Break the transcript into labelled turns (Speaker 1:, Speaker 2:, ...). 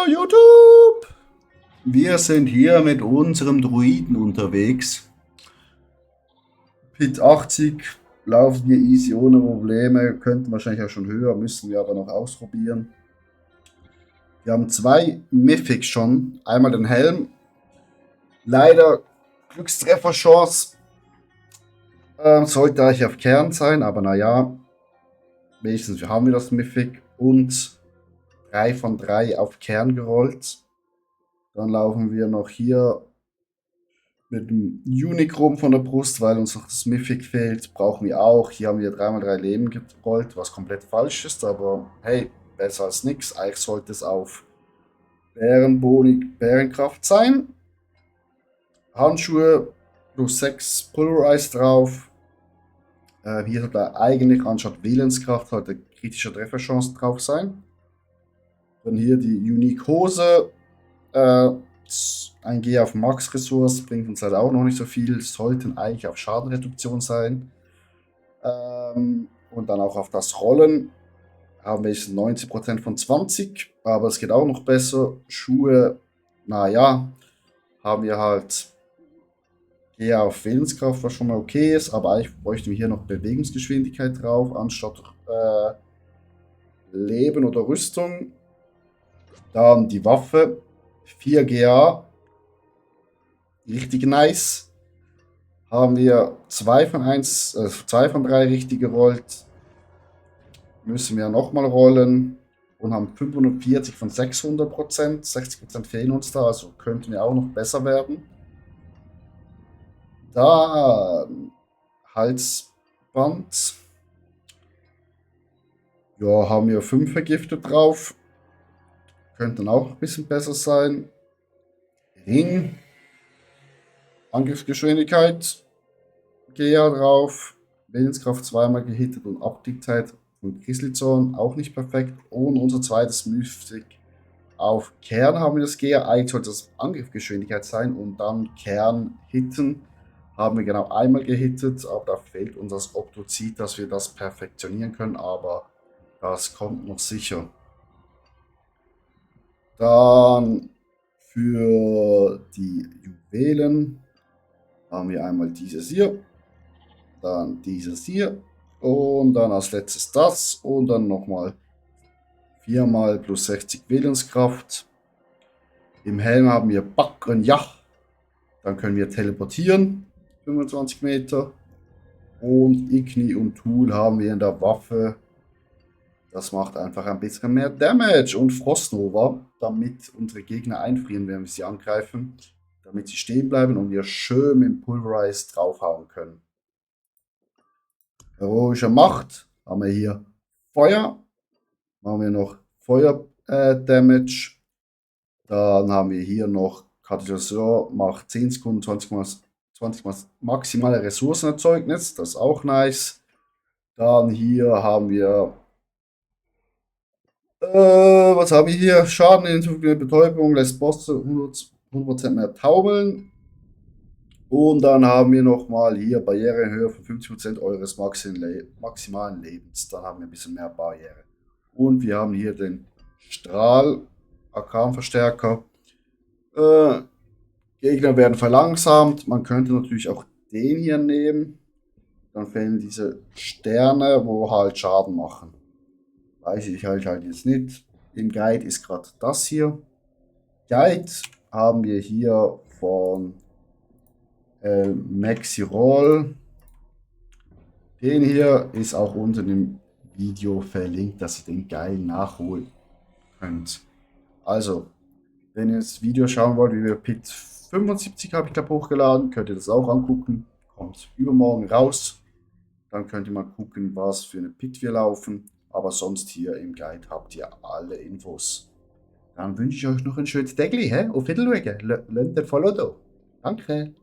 Speaker 1: Hallo YouTube! Wir sind hier mit unserem Druiden unterwegs. Pit 80 laufen wir easy ohne Probleme, könnten wahrscheinlich auch schon höher, müssen wir aber noch ausprobieren. Wir haben zwei Mythics schon, einmal den Helm. Leider Glückstrefferchance. Sollte eigentlich auf Kern sein, aber naja, wenigstens haben wir das Mythic und 3 von 3 auf Kern gerollt. Dann laufen wir noch hier mit dem Unicron von der Brust, weil uns noch das Mythic fehlt. Brauchen wir auch. Hier haben wir 3x3 Leben gerollt, was komplett falsch ist, aber hey, besser als nichts. Eigentlich sollte es auf Bärenkraft sein. Handschuhe plus 6 Pulverize drauf. Hier sollte eigentlich anstatt Willenskraft sollte kritische Trefferchance drauf sein. Dann hier die Unique Hose. Ein G auf Max Ressource bringt uns halt auch noch nicht so viel. Sollten eigentlich auf Schadenreduktion sein. Und dann auch auf das Rollen. Haben wir jetzt 90% von 20. Aber es geht auch noch besser. Schuhe, naja, haben wir halt eher auf Willenskraft, was schon mal okay ist, aber eigentlich bräuchten wir hier noch Bewegungsgeschwindigkeit drauf, anstatt Leben oder Rüstung. Dann die Waffe, 4 GA, richtig nice. Haben wir 2 von 3 richtig gerollt. Müssen wir nochmal rollen und haben 540 von 600%, 60% fehlen uns da, also könnten wir auch noch besser werden. Dann Halsband. Ja, haben wir 5 vergiftet drauf. Könnte auch ein bisschen besser sein. Ring. Angriffsgeschwindigkeit. GA drauf. Willenskraft zweimal gehittet und Abdickzeit von Grizzlyzorn auch nicht perfekt. Und unser zweites Mythic auf Kern haben wir das GA. Eigentlich sollte das Angriffsgeschwindigkeit sein und dann Kern hitten. Haben wir genau einmal gehittet, aber da fehlt uns das Optozid, dass wir das perfektionieren können, aber das kommt noch sicher. Dann für die Juwelen haben wir einmal dieses hier, dann dieses hier und dann als letztes das und dann nochmal 4 plus 60 Willenskraft. Im Helm haben wir Backen, ja, dann können wir teleportieren. 25 Meter. Und Igni und Tool haben wir in der Waffe. Das macht einfach ein bisschen mehr Damage. Und Frostnova, damit unsere Gegner einfrieren, wenn wir sie angreifen. Damit sie stehen bleiben und wir schön mit Pulverize draufhauen können. Heroische Macht haben wir hier Feuer. Machen wir noch Feuer Damage. Dann haben wir hier noch Katalysator, macht 10 Sekunden, 20 mal maximale Ressourcenerzeugnis, das ist auch nice. Dann hier haben wir, was haben wir hier? Schaden hinzufügende Betäubung lässt Bosse 100% mehr taumeln. Und dann haben wir nochmal hier Barrierehöhe von 50% eures maximalen Lebens. Dann haben wir ein bisschen mehr Barriere. Und wir haben hier den Strahl, Arkanverstärker. Gegner werden verlangsamt. Man könnte natürlich auch den hier nehmen. Dann fehlen diese Sterne, wo halt Schaden machen. Weiß ich halt jetzt nicht. Im Guide ist gerade das hier. Guide haben wir hier von Maxi Roll. Den hier ist auch unten im Video verlinkt, dass ihr den Guide nachholen könnt. Also, wenn ihr das Video schauen wollt, wie wir Pit 75 habe ich glaube hochgeladen, könnt ihr das auch angucken. Kommt übermorgen raus. Dann könnt ihr mal gucken, was für eine Pit wir laufen. Aber sonst hier im Guide habt ihr alle Infos. Dann wünsche ich euch noch einen schönen Tag. Auf Wiedersehen. Lasst ein Follow da. Danke.